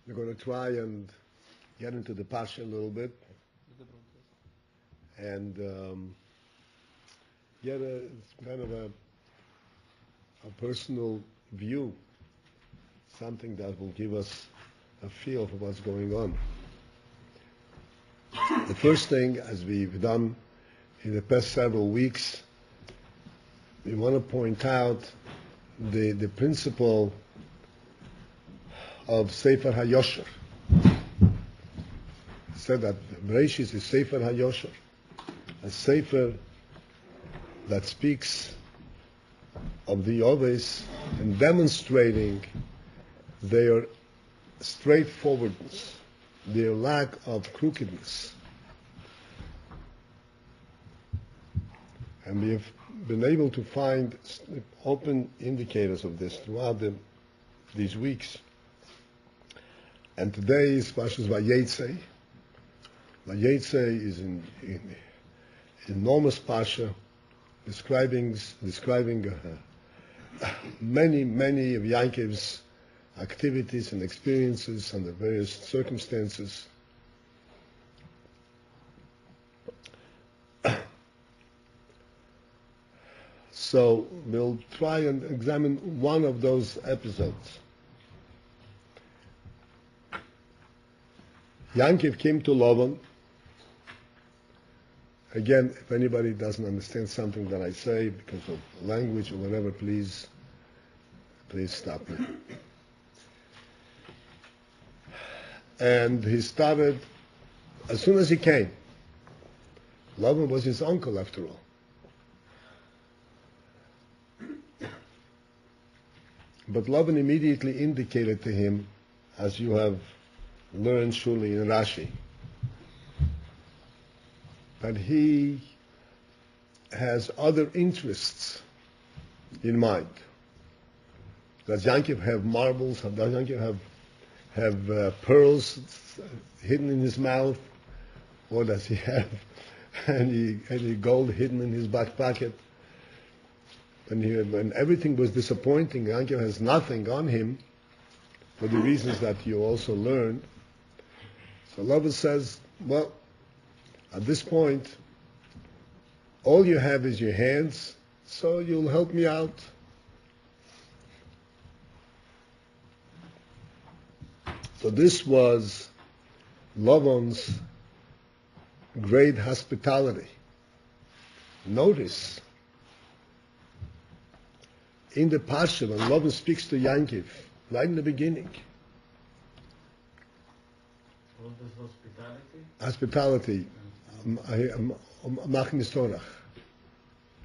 We're going to try and get into the Pasha a little bit and get it's kind of a personal view, something that will give us a feel for what's going on. The first thing, as we've done in the past several weeks, we want to point out the principle of Sefer HaYosher. It said that Bereshis is Sefer HaYosher, a Sefer that speaks of the Yoves and demonstrating their straightforwardness, their lack of crookedness. And we have been able to find open indicators of this throughout these weeks. And today is Parshas Vayeitseh. Vayeitseh is an enormous parsha describing many of Yankov's activities and experiences under various circumstances. So we'll try and examine one of those episodes. Yankov came to Lavan. Again, if anybody doesn't understand something that I say because of language or whatever, please stop me. And he started, as soon as he came, Lavan was his uncle after all. But Lavan immediately indicated to him, as you have learned surely in Rashi, that he has other interests in mind. Does Yankov have marbles? Does Yankov have pearls hidden in his mouth? Or does he have any gold hidden in his back pocket? When everything was disappointing, Yankov has nothing on him for the reasons that you also learned. So Lavan says, well, at this point, all you have is your hands, so you'll help me out. So this was Lavan's great hospitality. Notice, in the Pasha, when Lavan speaks to Yankov, right in the beginning, what is hospitality. hospitality? Machnis Torach.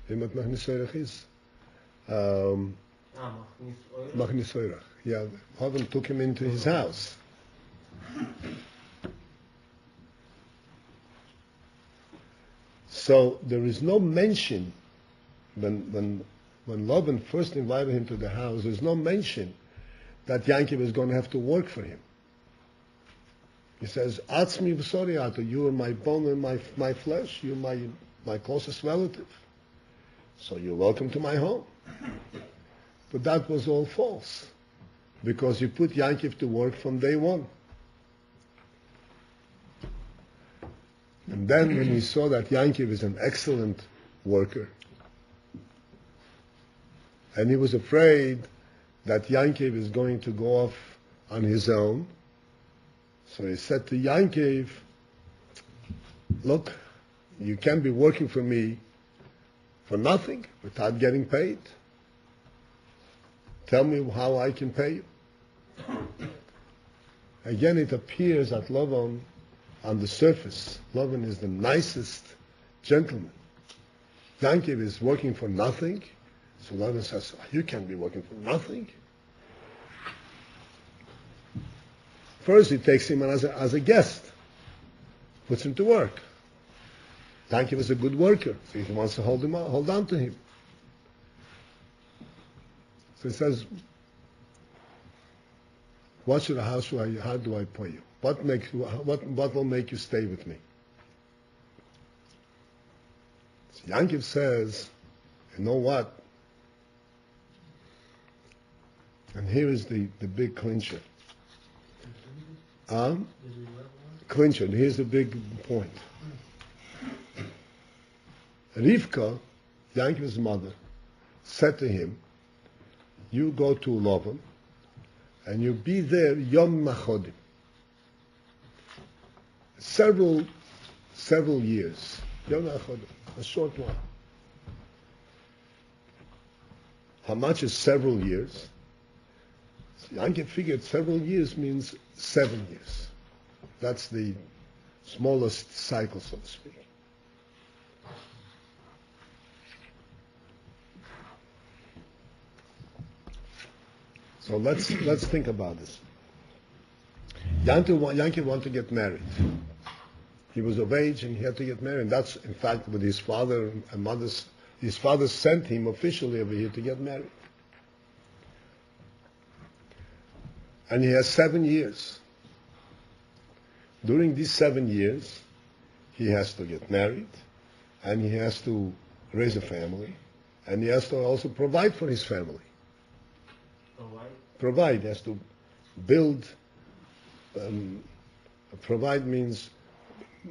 You know what Machnis Torach is? Machnis Torach. Yeah, Lavan took him into his house. So there is no mention when Lavan first invited him to the house. There's no mention that Yankov is going to have to work for him. He says, Atzmi v'soriata, you are my bone and my flesh, you're my closest relative. So you're welcome to my home. But that was all false, because you put Yankov to work from day one. And then when he saw that Yankov is an excellent worker, and he was afraid that Yankov is going to go off on his own, so he said to Yankov, look, you can't be working for me for nothing, without getting paid. Tell me how I can pay you. Again, it appears that Lavan, on the surface, Lavan is the nicest gentleman. Yankov is working for nothing, so Lavan says, you can't be working for nothing. First, he takes him as a guest, puts him to work. Yankov is a good worker, so he wants to hold on to him. So he says, how do I pay you? What will make you stay with me? So Yankov says, You know what? And here is the big clincher. Clincher, here's the big point. Rivka, Yankov's mother, said to him, you go to Lavan, and you be there Yom Machodim. Several years. Yom Machodim, a short while. How much is several years? Yankov figured several years means 7 years. That's the smallest cycle, so to speak. So let's think about this. Yankov wanted to get married. He was of age and he had to get married. And that's, in fact, with his father and mother's. His father sent him officially over here to get married. And he has 7 years. During these 7 years, he has to get married, and he has to raise a family, and he has to also provide for his family. Provide, he has to build. Provide means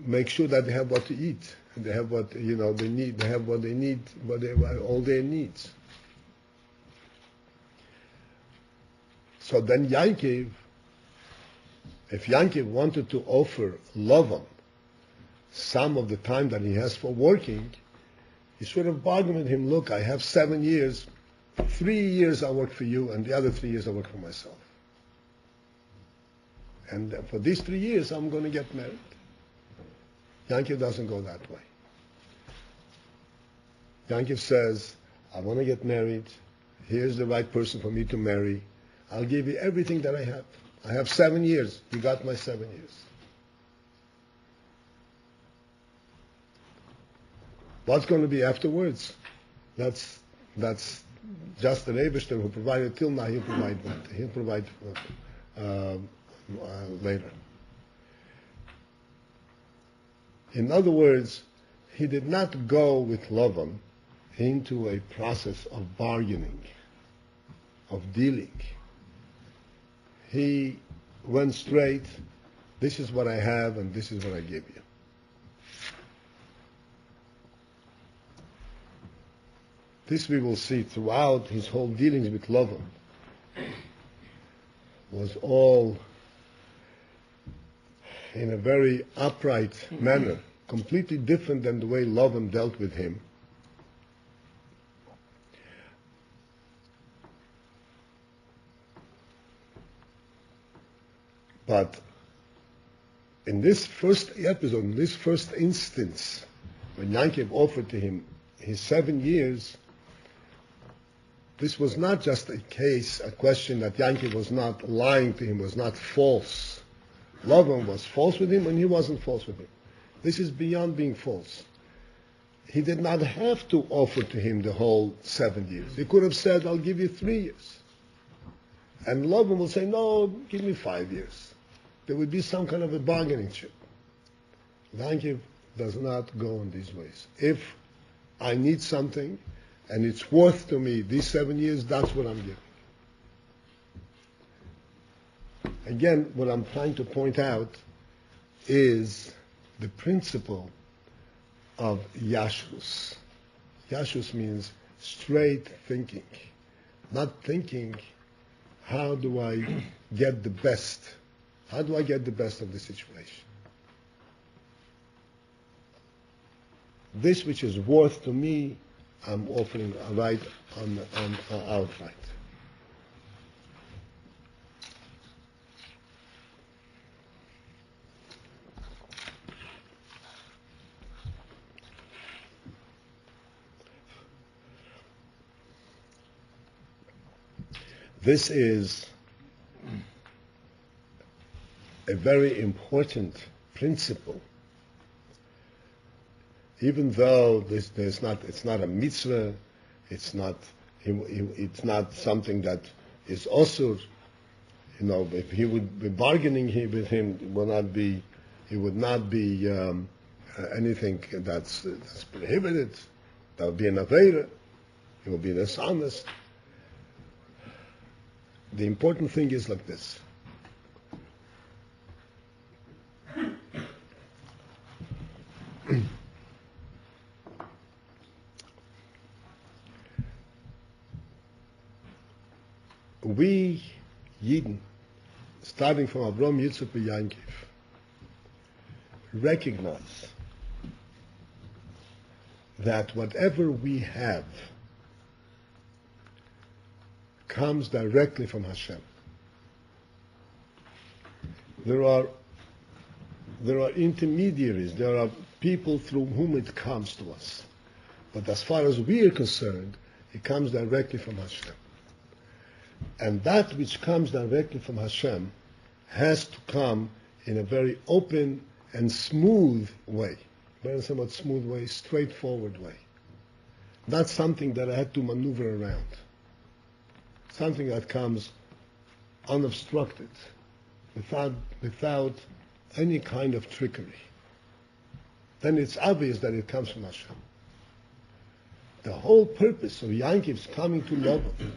make sure that they have what to eat, and they have what they need. They have what they need, all their needs. So then Yankov, if Yankov wanted to offer Lavan some of the time that he has for working, he should have bargained with him, look, I have 7 years, 3 years I work for you, and the other 3 years I work for myself. And for these 3 years, I'm going to get married. Yankov doesn't go that way. Yankov says, I want to get married. Here's the right person for me to marry. I'll give you everything that I have. I have 7 years. You got my 7 years. What's going to be afterwards? That's just the Eibishter who provided till now. He'll provide later. In other words, he did not go with Lavan into a process of bargaining, of dealing. He went straight, this is what I have and this is what I give you. This we will see throughout his whole dealings with Lavan was all in a very upright manner, completely different than the way Lavan dealt with him. But in this first episode, in this first instance, when Yankov offered to him his 7 years, this was not just a question that Yankov was not lying to him, was not false. Lavan was false with him and he wasn't false with him. This is beyond being false. He did not have to offer to him the whole 7 years. He could have said, I'll give you 3 years. And Lavan will say, no, give me 5 years. There would be some kind of a bargaining chip. Yankov does not go in these ways. If I need something and it's worth to me these 7 years, that's what I'm giving. Again, what I'm trying to point out is the principle of Yashrus. Yashrus means straight thinking. Not thinking, how do I get the best? How do I get the best of the situation? This which is worth to me, I'm offering right on outright. This is a very important principle. Even though it's not a mitzvah, it's not something that is also, if he would be bargaining here with him, it would not be anything that's prohibited. That would be an aveira. he will be dishonest. The important thing is like this. We, Yidden, starting from Avram, Yitzchak, and Yankov, recognize that whatever we have comes directly from Hashem. There are intermediaries, there are people through whom it comes to us. But as far as we are concerned, it comes directly from Hashem. And that which comes directly from Hashem has to come in a very open and smooth way. Very somewhat smooth way, straightforward way. Not something that I had to maneuver around. Something that comes unobstructed, without any kind of trickery. Then it's obvious that it comes from Hashem. The whole purpose of Yankov's coming to Lavan,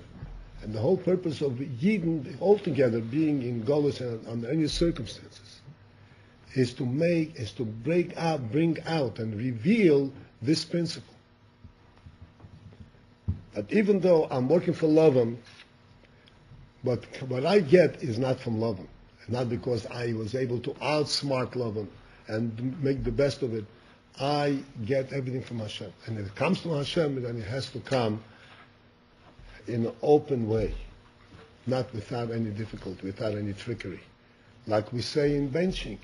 and the whole purpose of Yidden altogether being in Golus and under any circumstances, is to bring out and reveal this principle. That even though I'm working for Lavan, but what I get is not from Lavan. Not because I was able to outsmart Lavan and make the best of it. I get everything from Hashem. And if it comes from Hashem, then it has to come in an open way, not without any difficulty, without any trickery. Like we say in benching,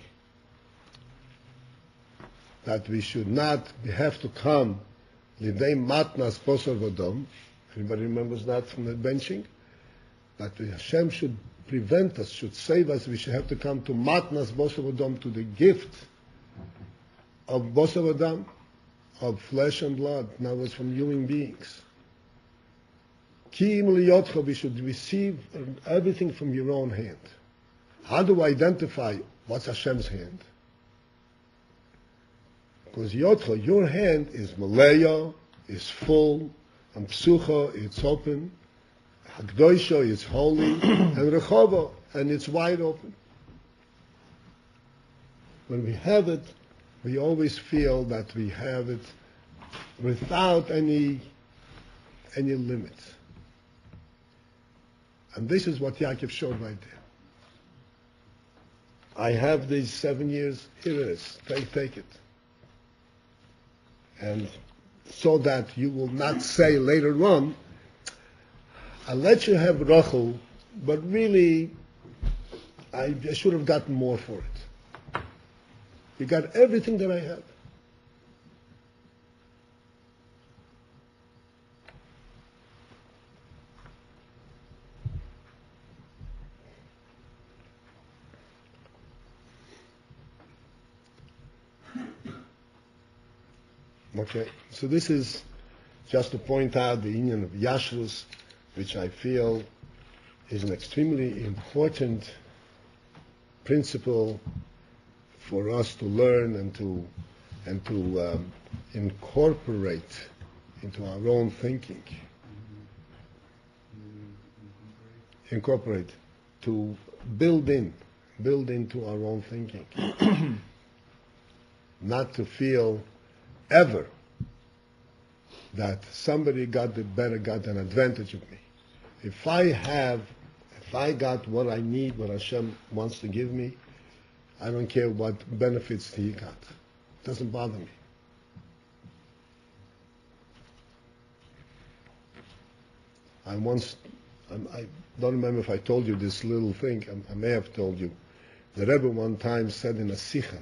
that we should not have to come lidei matnas posor vodom. Everybody remembers that from the benching? That Hashem should prevent us, should save us. We should have to come to matnas posor vodom, to the gift of posor vodom, of flesh and blood. In other words, from human beings. Ki im liyotcha, we should receive everything from your own hand. How do I identify what's Hashem's hand? Because yotcha, your hand is maleya, is full, and psucha, it's open, hagdoisha, it's holy, and rechova, and it's wide open. When we have it, we always feel that we have it without any limits. And this is what Yaakov showed right there. I have these 7 years, here it is, take it. And so that you will not say later on, I'll let you have Rachel, but really, I should have gotten more for it. You got everything that I have. Okay, so this is just to point out the union of Yashrus, which I feel is an extremely important principle for us to learn and to incorporate into our own thinking. Incorporate, to build into our own thinking. Not to feel ever that somebody got an advantage of me. If I got what I need, what Hashem wants to give me, I don't care what benefits he got. It doesn't bother me. I don't remember if I told you this little thing. I may have told you. The Rebbe one time said in a Sikha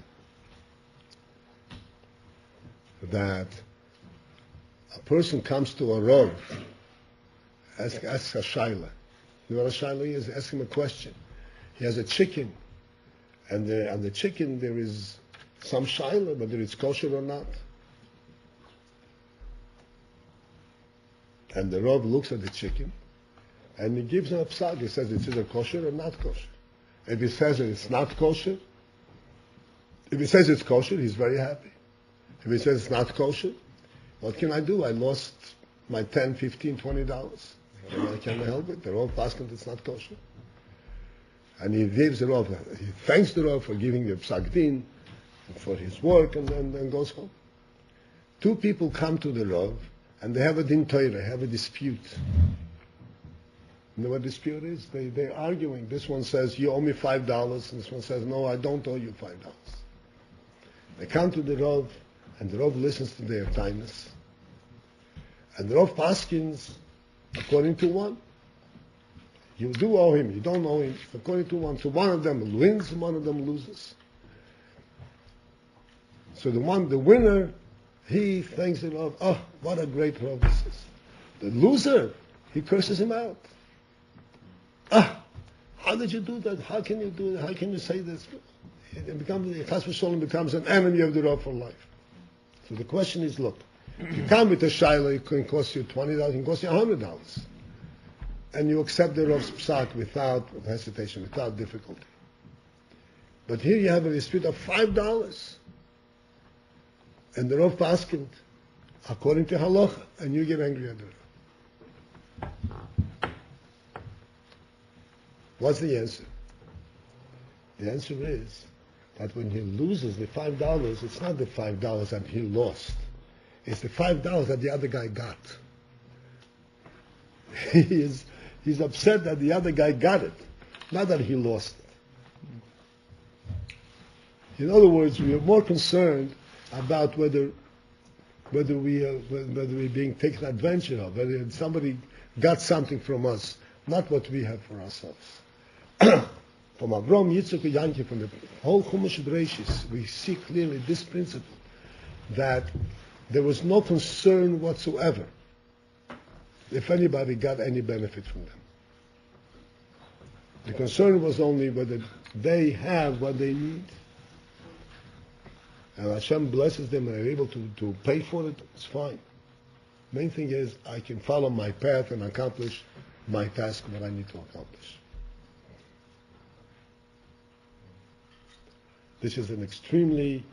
that a person comes to a Rav, asks a Shaila. You know what a Shaila is? Ask him a question. He has a chicken, and on the chicken there is some Shaila, whether it's kosher or not. And the Rav looks at the chicken, and he gives him a psag. He says it's either kosher or not kosher. If he says that it's not kosher, if he says it's kosher, he's very happy. If he says it's not kosher, what can I do? I lost my $10, $15, $20. I can't help it. The Rav paskin it's not kosher. And he gives the Rav, he thanks the Rav for giving the psak din, for his work, and then goes home. Two people come to the Rav, and they have a din Torah, have a dispute. You know what dispute is? They're arguing. This one says, you owe me $5, and this one says, no, I don't owe you $5. They come to the Rav, and the Rav listens to their kindness. And the Rav paskins according to one. You do owe him, you don't owe him, according to one. So one of them wins, one of them loses. So the winner, he thanks the Rav, oh, what a great Rav this is. The loser, he curses him out. Ah, how did you do that? How can you do that? How can you say this? It becomes an enemy of the Rav for life. So the question is, look, you come with a shayla, it can cost you $20, it can cost you $100. And you accept the Rav's psak without hesitation, without difficulty. But here you have a dispute of $5. And the Rav paskind according to halacha, and you get angry at the Rav. What's the answer? The answer is that when he loses the $5, it's not the $5 that he lost. It's the $5 that the other guy got. He's upset that the other guy got it, not that he lost it. In other words, we are more concerned about whether we're being taken advantage of, whether somebody got something from us, not what we have for ourselves. From Avram, Yitzchak, and Yankee, from the whole Chumash Bereshis, we see clearly this principle, that there was no concern whatsoever if anybody got any benefit from them. The concern was only whether they have what they need. And Hashem blesses them and are able to pay for it, it's fine. Main thing is I can follow my path and accomplish my task, what I need to accomplish. This is an extremely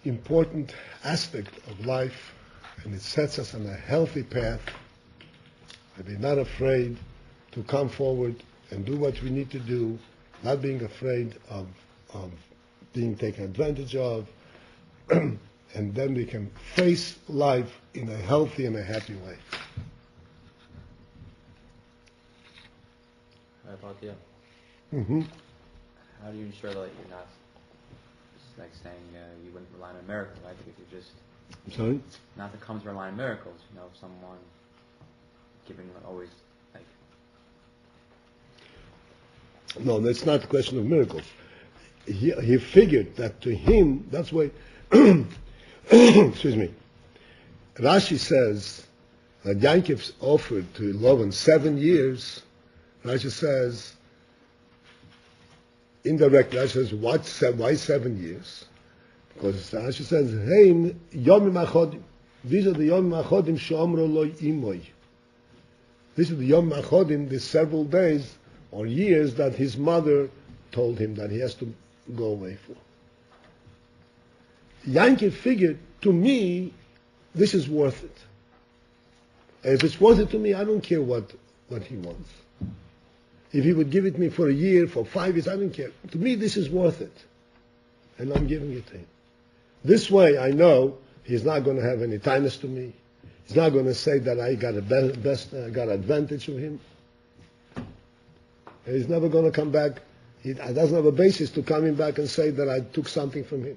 important aspect of life, and it sets us on a healthy path. And we're not afraid to come forward and do what we need to do, not being afraid of being taken advantage of, and then we can face life in a healthy and a happy way. Paltiel. Mm-hmm. How do you ensure that you're not just like saying you wouldn't rely on a miracle, right? If you just I'm sorry? not to come to rely on miracles, someone giving always like. No, that's not a question of miracles. He figured that to him, that's why, excuse me, Rashi says that Yankiv offered to Lavan 7 years. Rashi says, indirectly, Rashi says, why 7 years? Because Rashi says, hey, Yomim Achodim. These are the Yomim Achodim she'omro lo imoy. These are the Yomim Achodim, the several days or years that his mother told him that he has to go away for. Yankiv figured, to me, this is worth it. And if it's worth it to me, I don't care what he wants. If he would give it me for a year, for 5 years, I don't care. To me, this is worth it. And I'm giving it to him. This way, I know he's not going to have any tightness to me. He's not going to say that I got got advantage of him. And he's never going to come back. He doesn't have a basis to coming back and say that I took something from him.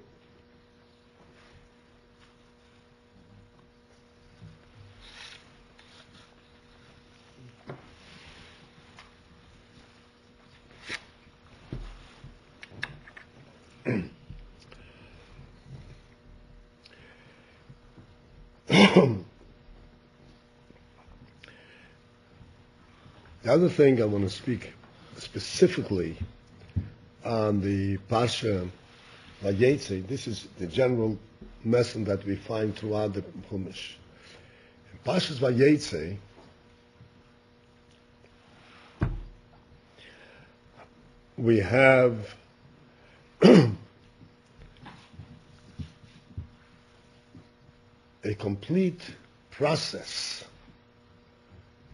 The other thing I want to speak specifically on the Parsha Vayeitseh, this is the general lesson that we find throughout the Chumash. In Parsha Vayeitseh, we have a complete process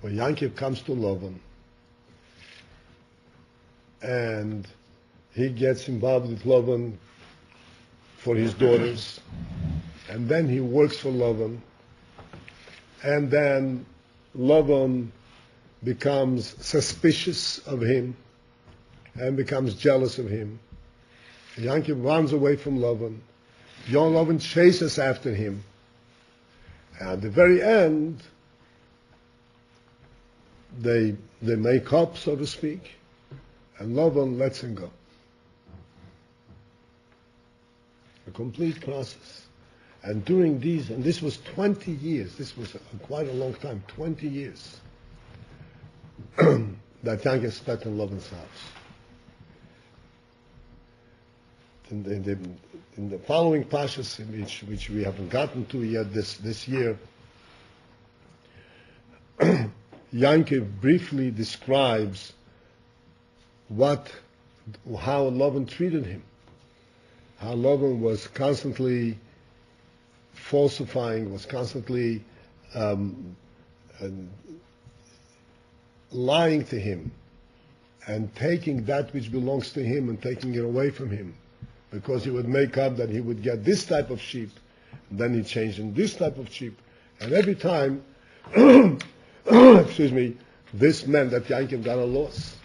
where Yankov comes to Lavan and he gets involved with Lavan for his daughters, and then he works for Lavan, and then Lavan becomes suspicious of him and becomes jealous of him. Yankov runs away from Lavan. Lavan chases after him. At the very end, they make up, so to speak, and Lavan lets him go. A complete process. And during these, and this was 20 years, this was quite a long time, 20 years, that Yankov spent in Lavan's house. In the following pashas, which we haven't gotten to yet this year, Yankov briefly describes how Lavan treated him, how Lavan was constantly falsifying, was constantly lying to him and taking that which belongs to him and taking it away from him, because he would make up that he would get this type of sheep, and then he changed in this type of sheep, and every time, excuse me, this meant that Yankov got a loss.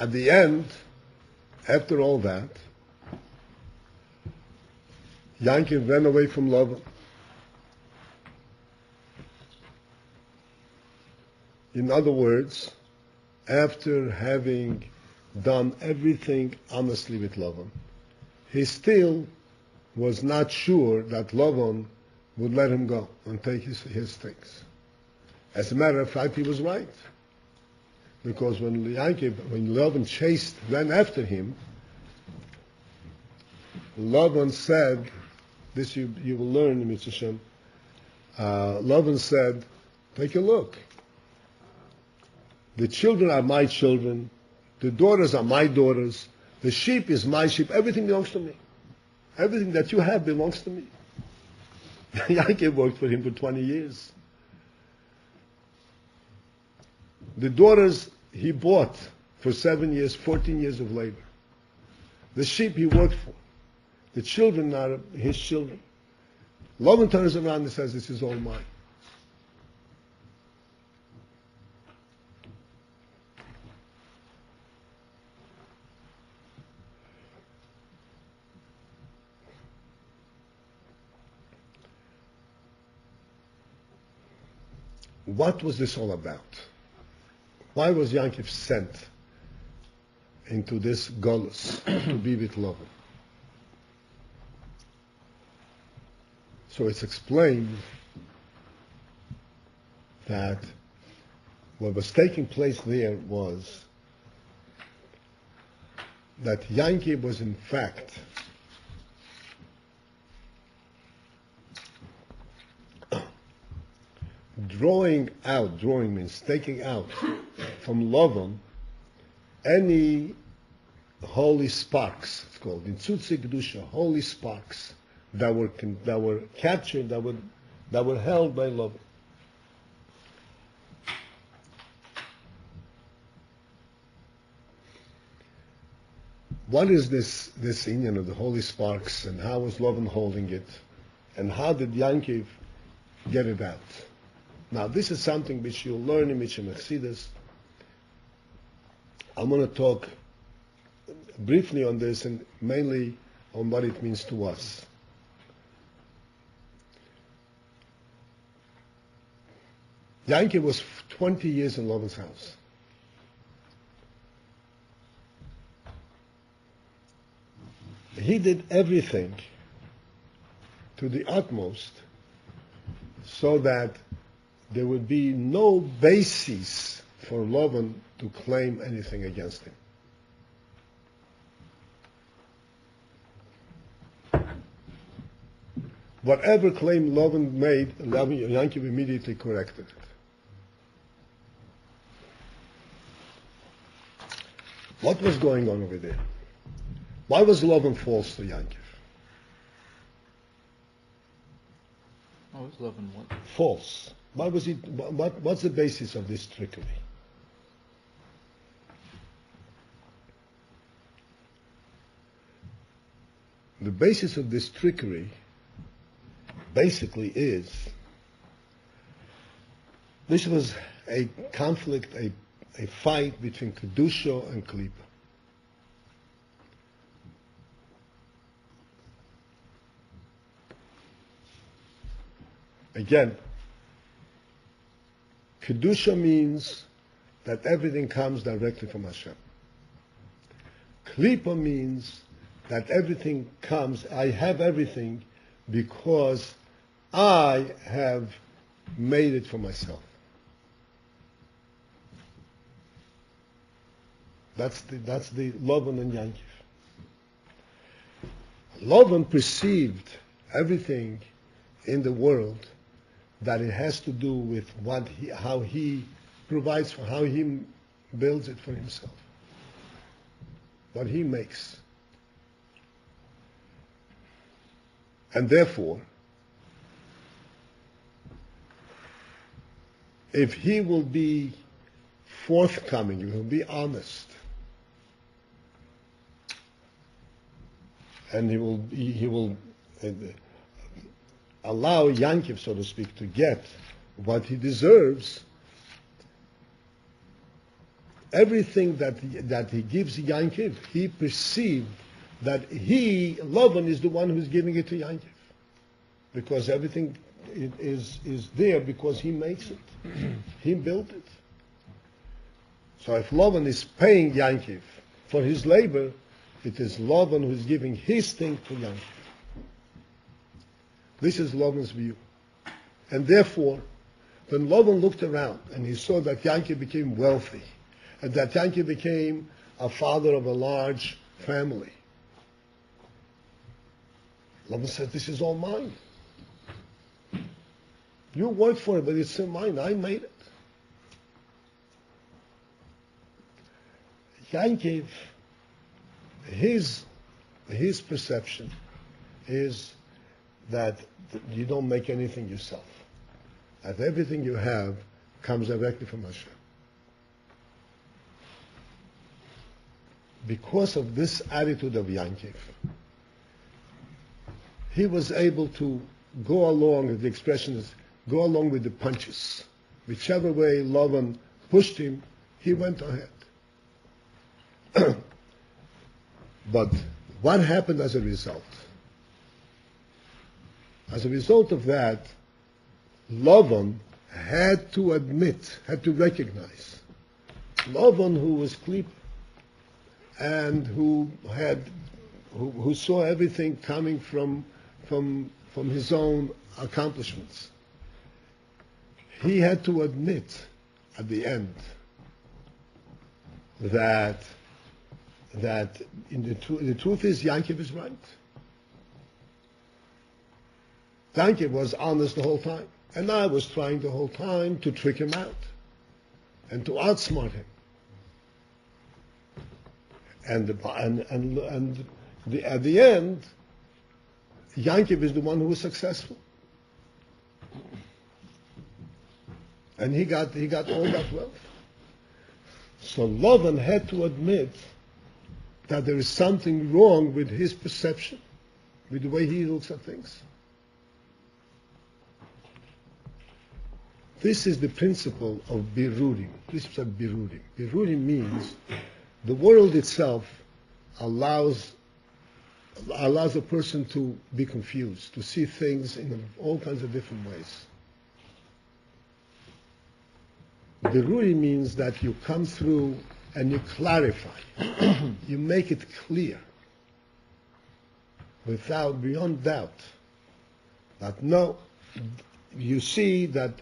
At the end, after all that, Yankov ran away from Lavan. In other words, after having done everything honestly with Lavan, he still was not sure that Lavan would let him go and take his things. As a matter of fact, he was right. Because when Lavan ran after him, Lavan said, this you will learn in Mitzvah Shem, Lavan said, take a look. The children are my children, the daughters are my daughters, the sheep is my sheep, everything belongs to me. Everything that you have belongs to me. Yankov worked for him for 20 years. The daughters he bought for 7 years, 14 years of labor. The sheep he worked for. The children are his children. Lavan turns around and says, this is all mine. What was this all about? Why was Yankov sent into this Golus to be with Lavan? So it's explained that what was taking place there was that Yankov was in fact drawing means taking out from Lavan any holy sparks, it's called, in Tzutzi Kedusha, holy sparks that were captured, that were held by Lavan. What is this inyan of the holy sparks, and how was Lavan holding it, and how did Yankov get it out? Now, this is something which you'll learn in Mitzvah Chassidus. I'm going to talk briefly on this and mainly on what it means to us. Yankov was 20 years in Lavan's house. He did everything to the utmost so that there would be no basis for Lavan to claim anything against him. Whatever claim Lavan made, Yankov immediately corrected it. What was going on over there? Why was Lavan false to Yankov? Oh, it's loving what? False. Why was he? What's the basis of this trickery? The basis of this trickery basically is this was a conflict, a fight between Kedusha and Klippa. Again, Kedusha means that everything comes directly from Hashem. Klippa means that everything comes, I have everything because I have made it for myself. That's the Lavan and Yankov. Lavan perceived everything in the world that it has to do with how he provides for, how he builds it for himself, what he makes. And therefore, if he will be forthcoming, he will be honest, and he will allow Yankov, so to speak, to get what he deserves, everything that he gives Yankov, he perceived that Lavan is the one who's giving it to Yankov, because everything is there because he makes it. He built it. So if Lavan is paying Yankov for his labor, it is Lavan who's giving his thing to Yankov. This is Lavan's view. And therefore, when Lavan looked around and he saw that Yankov became wealthy, and that Yankov became a father of a large family, Lavan said, this is all mine. You worked for it, but it's still mine. I made it. Yankov, his perception is that you don't make anything yourself. That everything you have comes directly from Hashem. Because of this attitude of Yankov, he was able to go along, the expression is, go along with the punches. Whichever way Lavan pushed him, he went ahead. But what happened as a result? As a result of that, Lavan had to admit, had to recognize, Lavan, who was Klippa and who saw everything coming from his own accomplishments, he had to admit at the end that the truth is Yankov is right. Yankov was honest the whole time, and I was trying the whole time to trick him out and to outsmart him. And at the end, Yankov is the one who was successful, and he got all that wealth. So Lavan had to admit that there is something wrong with his perception, with the way he looks at things. This is the principle of birurim. Principle of birurim. Birurim means the world itself allows a person to be confused, to see things in all kinds of different ways. Birurim means that you come through and you clarify. You make it clear, beyond doubt, that no, you see that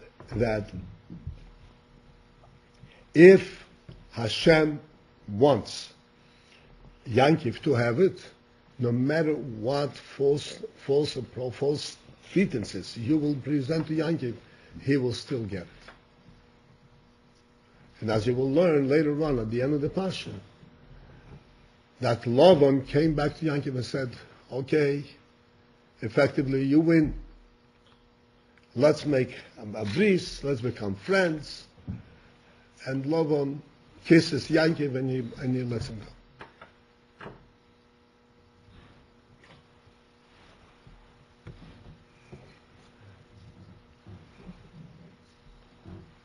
if Hashem wants Yankov to have it, no matter what false pretenses you will present to Yankov, he will still get it. And as you will learn later on at the end of the Passion, that Lavan came back to Yankov and said, okay, effectively you win. Let's make a bris, let's become friends. And Lavan kisses Yankov and he lets him go.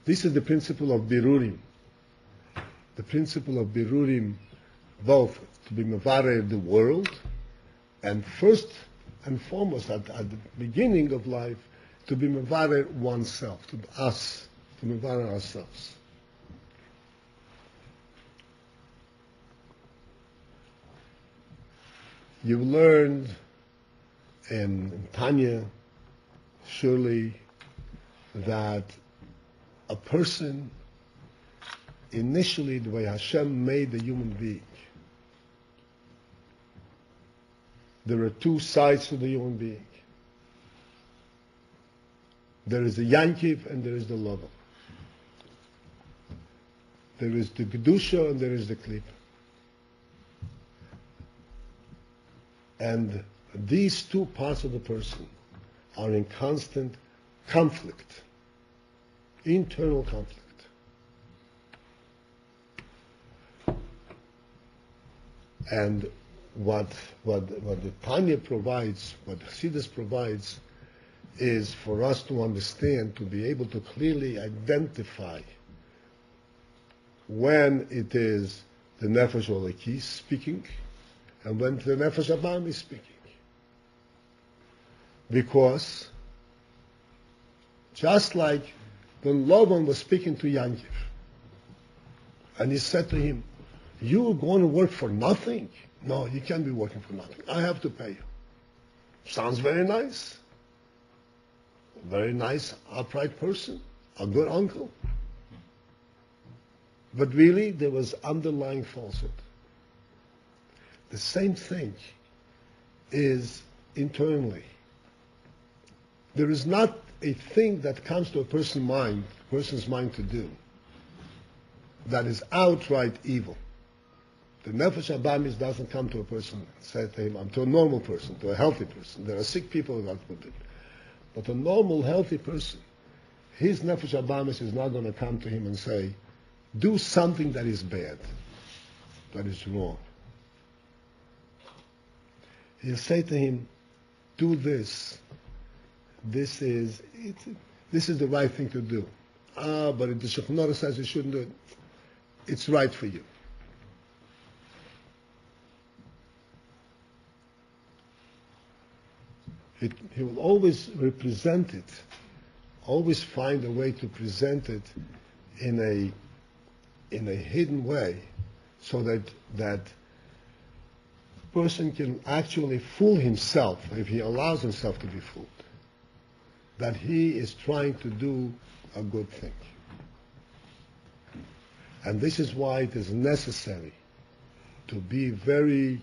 This is the principle of Birurim. The principle of Birurim, both to be Mevarer the world, and first and foremost at the beginning of life, to be Mevarer oneself, to us, to Mevarer ourselves. You've learned in Tanya, surely, that a person, initially the way Hashem made the human being, there are two sides to the human being. There is the Yankov and there is the Lavan. There is the Kedusha and there is the Klippa. And these two parts of the person are in constant conflict, internal conflict. And what the Tanya provides, what Chassidus provides, is for us to understand, to be able to clearly identify when it is the Nefesh Oleki speaking and when the Nefesh Abam is speaking. Because just like when Lavan was speaking to Yankov, and he said to him, "You are going to work for nothing? No, you can't be working for nothing. I have to pay you." Sounds very nice. Very nice, upright person, a good uncle. But really, there was underlying falsehood. The same thing is internally. There is not a thing that comes to a person's mind to do that is outright evil. The Nefesh Abamis doesn't come to a person and say to him, to a normal person, to a healthy person. There are sick people who got put in. But a normal, healthy person, his Nefesh Abamis is not going to come to him and say, do something that is bad, that is wrong. He'll say to him, do this. This is the right thing to do. But if the Shulchan Aruch says you shouldn't do it, it's right for you. He will always represent it, always find a way to present it in a hidden way, so that person can actually fool himself, if he allows himself to be fooled, that he is trying to do a good thing. And this is why it is necessary to be very,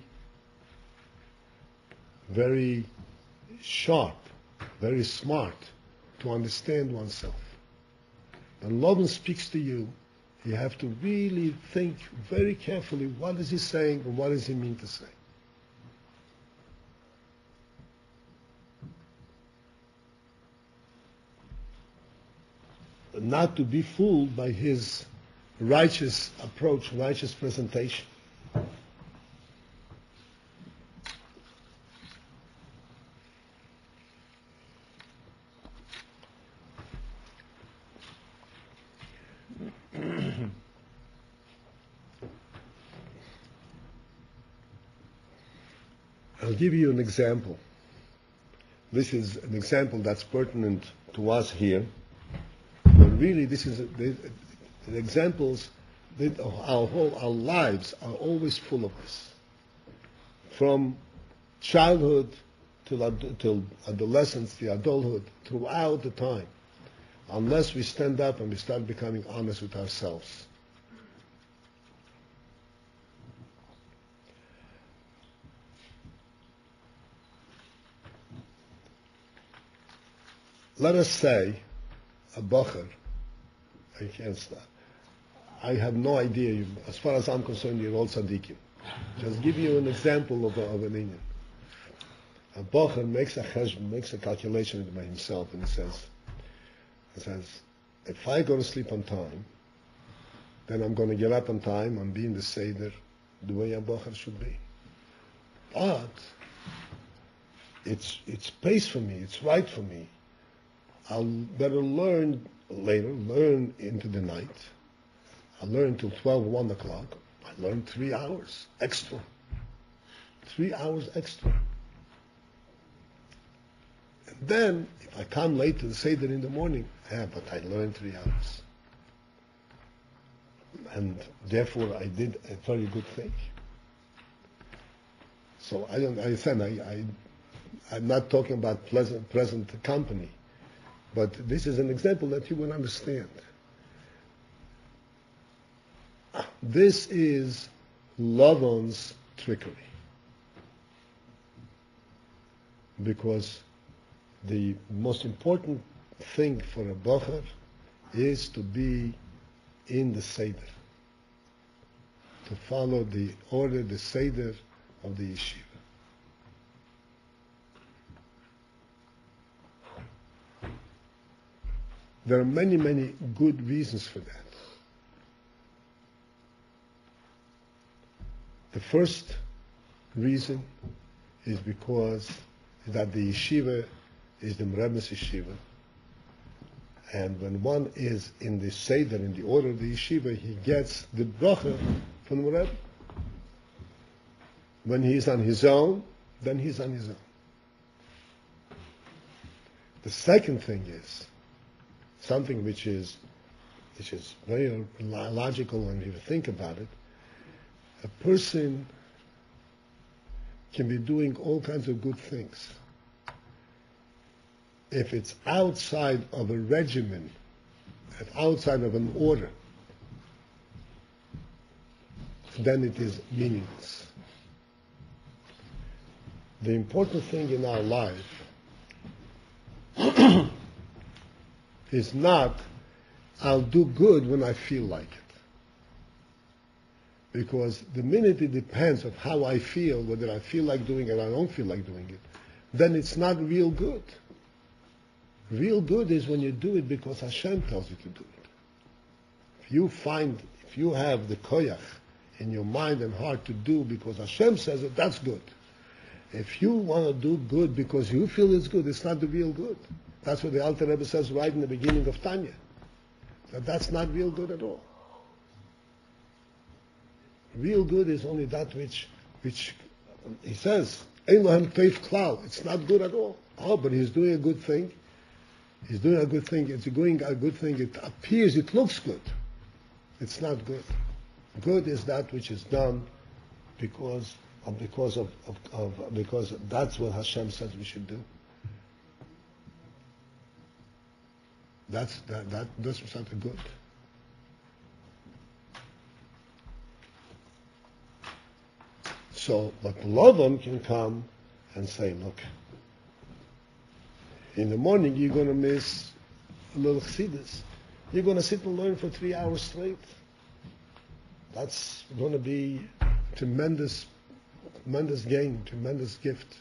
very sharp, very smart, to understand oneself. When Lavan speaks to you, you have to really think very carefully, what is he saying and what does he mean to say? Not to be fooled by his righteous approach, righteous presentation. I'll give you an example. This is an example that's pertinent to us here. But really, this is the examples. Our lives are always full of this. From childhood till adolescence, the adulthood, throughout the time, unless we stand up and we start becoming honest with ourselves. Let us say, a bacher, I can't stop. I have no idea. As far as I'm concerned, you're all tzaddikim. Just give you an example of an Indian. A bocher makes a calculation by himself, and he says, if I go to sleep on time, then I'm going to get up on time and be in the Seder the way a bocher should be. But it's space for me, it's right for me. I'll better learn later, learn into the night. I'll learn till 12, 1 o'clock. I learn 3 hours extra. 3 hours extra. And then, if I come late to the Seder in the morning, but I learned 3 hours. And therefore I did a very good thing. So I'm not talking about present company, but this is an example that you will understand. This is Lavan's trickery. Because the most important thing for a bocher is to be in the Seder, to follow the order, the Seder of the yeshiva. There are many, many good reasons for that. The first reason is because that the yeshiva is the Rebbe's yeshiva. And when one is in the Seder, in the order of the yeshiva, he gets the bracha from the Rebbe. When he is on his own, then he's on his own. The second thing is something which is very logical when you think about it. A person can be doing all kinds of good things. If it's outside of a regimen, outside of an order, then it is meaningless. The important thing in our life is not, I'll do good when I feel like it. Because the minute it depends on how I feel, whether I feel like doing it or I don't feel like doing it, then it's not real good. Real good is when you do it because Hashem tells you to do it. If you have the koyach in your mind and heart to do because Hashem says it, that's good. If you want to do good because you feel it's good, it's not the real good. That's what the Alter Rebbe says right in the beginning of Tanya. That's not real good at all. Real good is only that which he says, Ein lohem teif klal. It's not good at all. Oh, but he's doing a good thing. He's doing a good thing. It's doing a good thing. It appears, it looks good. It's not good. Good is that which is done because that's what Hashem says we should do. That's something good. So, but Lavan can come and say, look, in the morning you're going to miss a little chassidus. You're going to sit and learn for 3 hours straight. That's going to be tremendous gain, tremendous gift.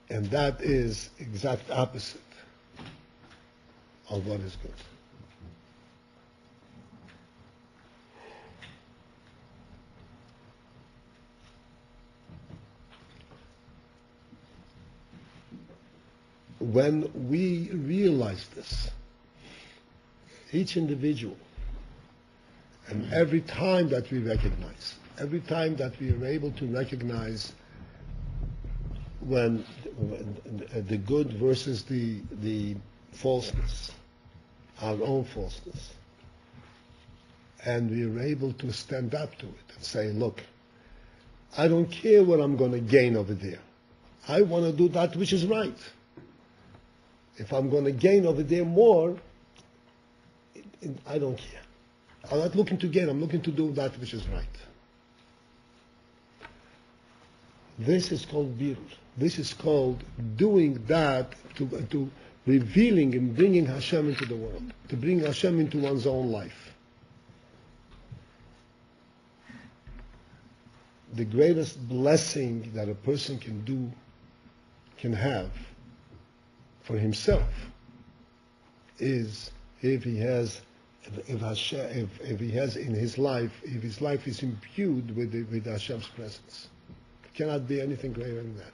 And that is exact opposite of what is good. When we realize this, each individual, and every time that we recognize, every time that we are able to recognize when the good versus the falseness, our own falseness, and we are able to stand up to it and say, look, I don't care what I'm going to gain over there. I want to do that which is right. If I'm going to gain over there more, I don't care. I'm not looking to gain, I'm looking to do that which is right. This is called birur. This is called doing that to revealing and bringing Hashem into the world, to bring Hashem into one's own life. the greatest blessing that a person can have for himself is if he has in his life, if his life is imbued with Hashem's presence. It cannot be anything greater than that.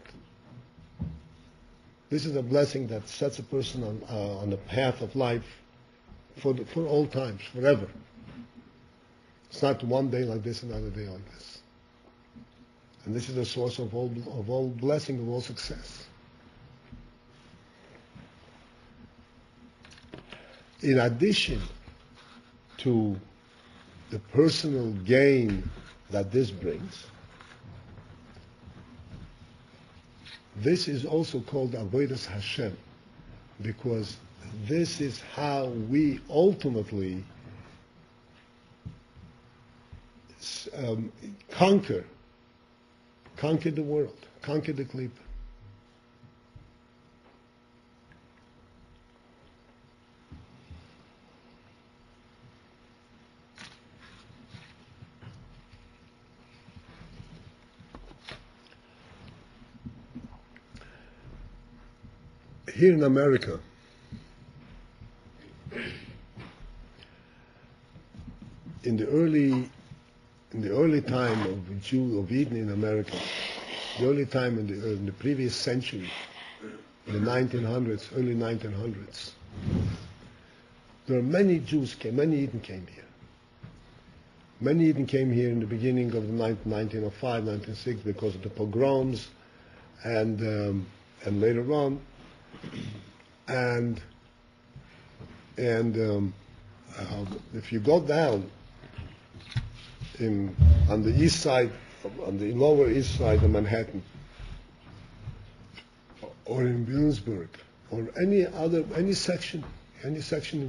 This is a blessing that sets a person on the path of life for all times, forever. It's not one day like this, another day like this. And this is the source of all blessing, of all success. In addition to the personal gain that this brings, this is also called Avodas Hashem, because this is how we ultimately conquer the world, conquer the Klippa. Here in America, in the early time of Eden in America, the early time in the previous century, in the 1900s, early 1900s, there were many Jews many Eden came here. Many Eden came here in the beginning of the 1905, 1906 because of the pogroms, and later on. And if you go down on the east side, on the lower east side of Manhattan, or in Williamsburg, or any section in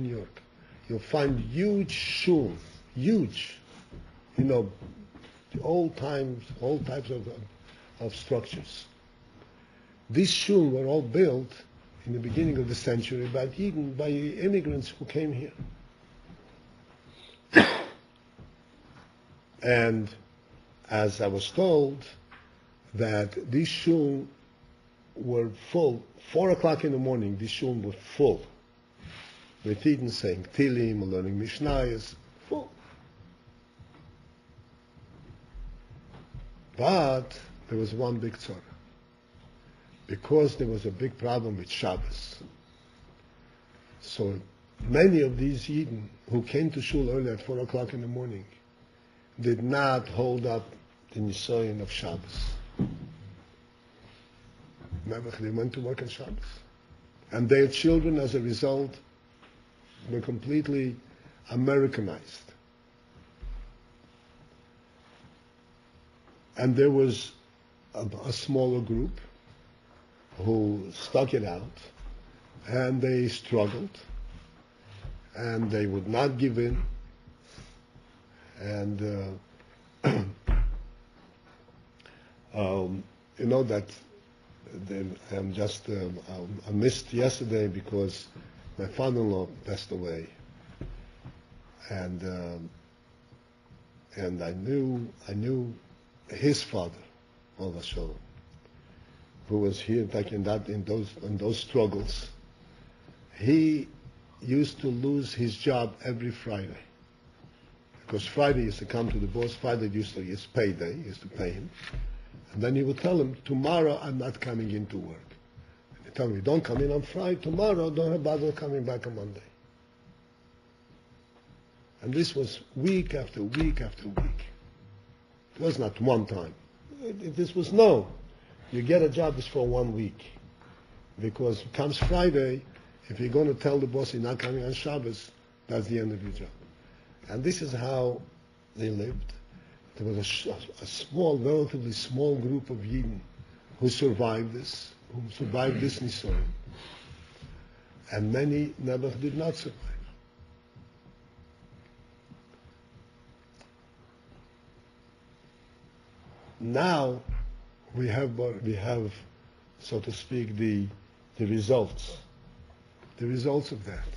New York, you'll find huge, all types of structures. These shul were all built in the beginning of the century by immigrants who came here. And as I was told, that these shul were full, 4 o'clock in the morning, these shul were full. With Eden saying Tilim, learning Mishnayos, full. But there was one big tzara. Because there was a big problem with Shabbos. So many of these Eden who came to shul early at 4 o'clock in the morning did not hold up the Nisoyin of Shabbos. Remember, they went to work on Shabbos. And their children, as a result, were completely Americanized. And there was a smaller group who stuck it out, and they struggled, and they would not give in, and that I missed yesterday because my father-in-law passed away, and I knew his father, Olav Shalom, who was here in those struggles. He used to lose his job every Friday, because Friday used to come to the boss. Friday used to his payday, he used to pay him, and then he would tell him, "Tomorrow I'm not coming into work." And he told me, "Don't come in on Friday. Tomorrow don't bother coming back on Monday." And this was week after week after week. It was not one time. This was no. You get a job is for 1 week, because comes Friday, if you're going to tell the boss you're not coming on Shabbos, that's the end of your job. And this is how they lived. There was a small, relatively small group of Yidden who survived this Nisoyin. And many never did not survive. Now we have, so to speak, the results of that.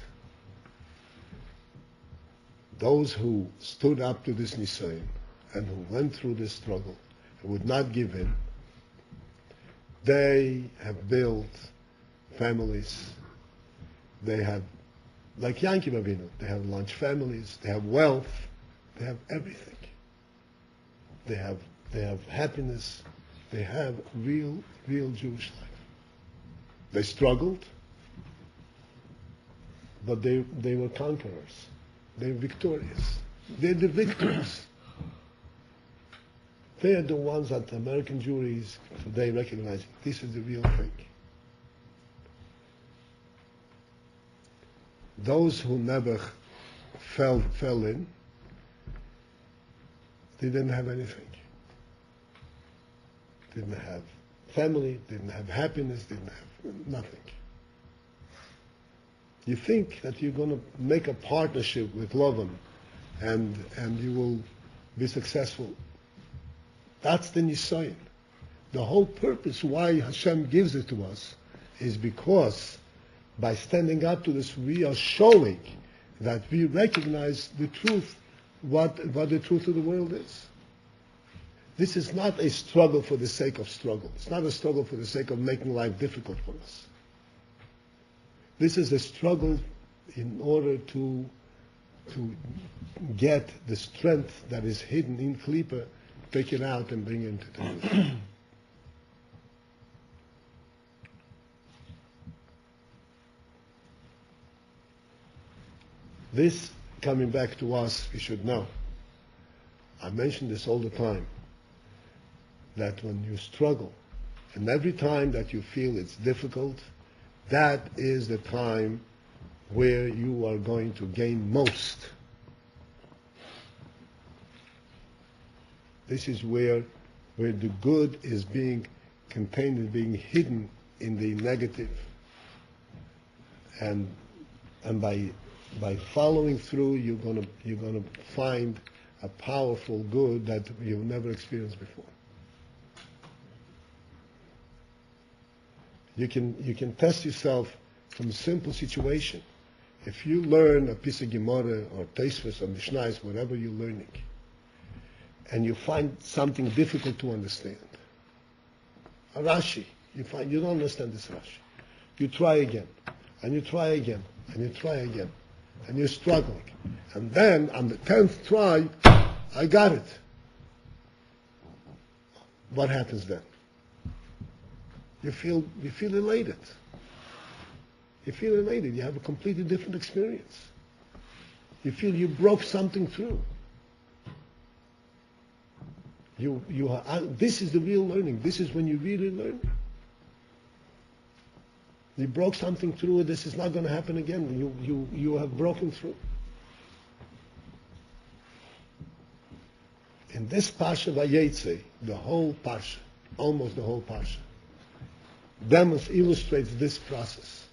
Those who stood up to this Nisayon and who went through this struggle would not give in. They have built families. They have, like Yankee Avinu, they have large families, they have wealth, they have everything. They have happiness, they have real Jewish life. They struggled, but they were conquerors. They're victorious. They're the victors. They are the ones that American Jewry is today recognizing. This is the real thing. Those who never fell in, they didn't have anything. Didn't have family, didn't have happiness, didn't have nothing. You think that you're going to make a partnership with Lavan and you will be successful. That's the Nisayon. The whole purpose why Hashem gives it to us is because by standing up to this, we are showing that we recognize the truth, what the truth of the world is. This is not a struggle for the sake of struggle. It's not a struggle for the sake of making life difficult for us. This is a struggle in order to get the strength that is hidden in Klippa, take it out and bring it into the truth. This, coming back to us, we should know. I mention this all the time, that when you struggle, and every time that you feel it's difficult, that is the time where you are going to gain most. This is where the good is being contained, is being hidden in the negative. And by following through, you're gonna find a powerful good that you've never experienced before. You can test yourself from a simple situation. If you learn a piece of Gemara or Tiferes or Mishnayos, whatever you're learning, and you find something difficult to understand, a Rashi, you don't understand this Rashi. You try again, and you try again, and you try again, and you're struggling. And then on the 10th try, I got it. What happens then? You feel elated. You feel elated. You have a completely different experience. You feel you broke something through. This is the real learning. This is when you really learn. You broke something through. This is not going to happen again. You have broken through. In this Parsha Vayeitseh, the whole Parsha, almost the whole Parsha, illustrates this process.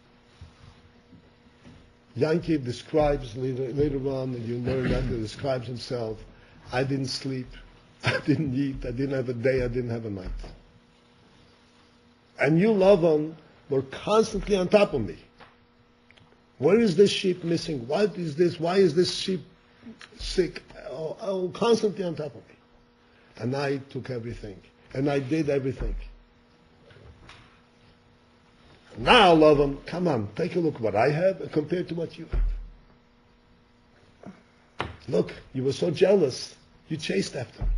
Yankiv describes later on, and you learn that he describes himself. I didn't sleep, I didn't eat, I didn't have a day, I didn't have a night. And you, Lavan, were constantly on top of me. Where is this sheep missing? What is this? Why is this sheep sick? Oh, constantly on top of me. And I took everything. And I did everything. Now, Lavan, come on, take a look what I have compared to what you have. Look, you were so jealous. You chased after me.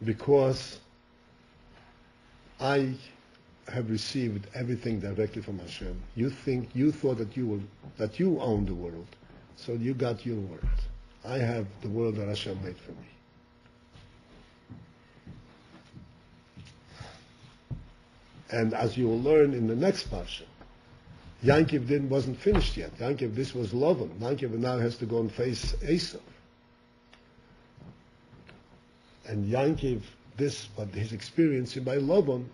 Because I have received everything directly from Hashem. You thought that you owned the world, so you got your world. I have the world that Hashem made for me. And as you will learn in the next parsha, Yankiv wasn't finished yet. Yankiv, this was Lavan. Yankiv now has to go and face Esau. And Yankiv, but his experience by Lavan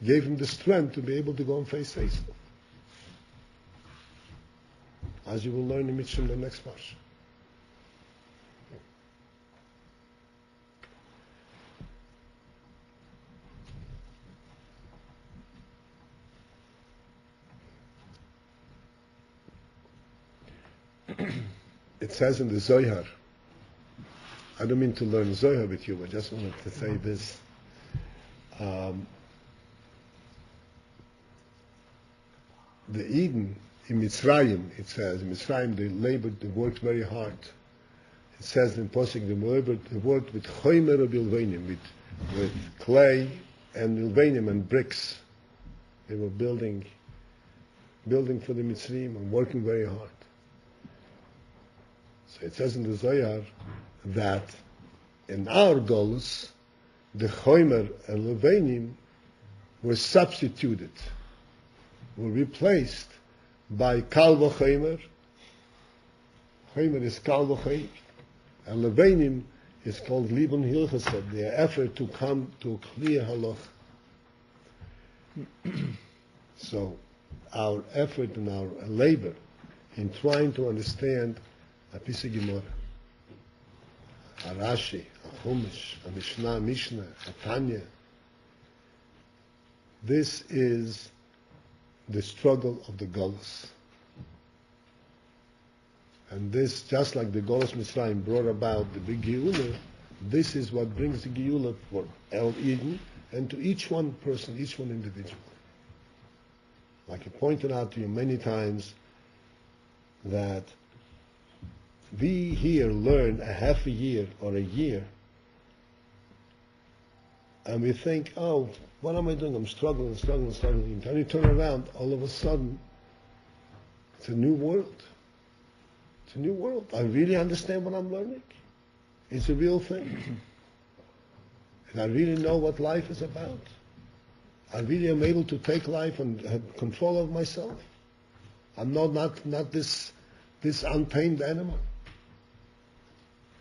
gave him the strength to be able to go and face Esau. As you will learn in the next parsha. It says in the Zohar, I don't mean to learn Zohar with you, I just wanted to say this. The Eden in Mitzrayim, it says, in Mitzrayim they labored, they worked very hard. It says in Posik, they worked with chomer or bilvenim, with clay and bilvenim and bricks. They were building for the Mitzrayim and working very hard. So it says in the Zohar that in our Golus, the chomer and bilvenim were substituted, were replaced by kal v'chomer. Chomer is kal v'chomer, and levenim is called libun hilchased, the effort to come to a clear halach. So our effort and our labor in trying to understand a piece of Gemara, a Rashi, a Chumash, a Mishnah, a Tanya, this is the struggle of the Golus. And this, just like the Golus Mitzrayim brought about the big Geula, this is what brings the Geula for El Eden and to each one person, each one individual. Like I pointed out to you many times, that we here learn a half a year or a year, and we think, oh, what am I doing? I'm struggling. And then you turn around, all of a sudden, it's a new world. It's a new world. I really understand what I'm learning. It's a real thing. And I really know what life is about. I really am able to take life and have control of myself. I'm not this untamed animal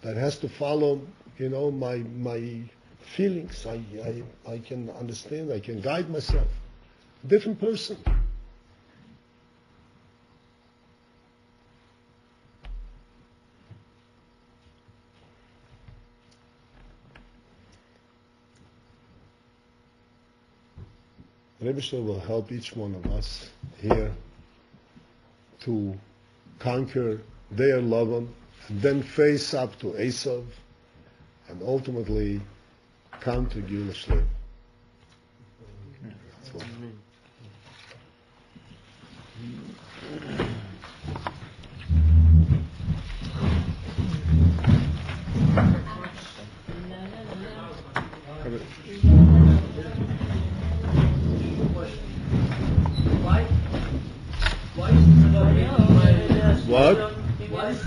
that has to follow, my feelings. I can understand. I can guide myself. Different person. Rebbe will help each one of us here to conquer their Lavan and then face up to Esav and ultimately come to Geulah Shlem. That's all. What? Why is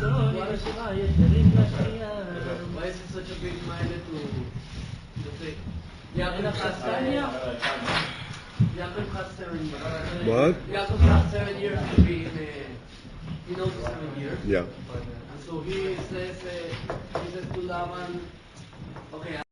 it such a big minded to say Yaakov has 7 years. What? Yaakov has 7 years to be he knows the 7 years. Yeah. And so he says to Laban, okay,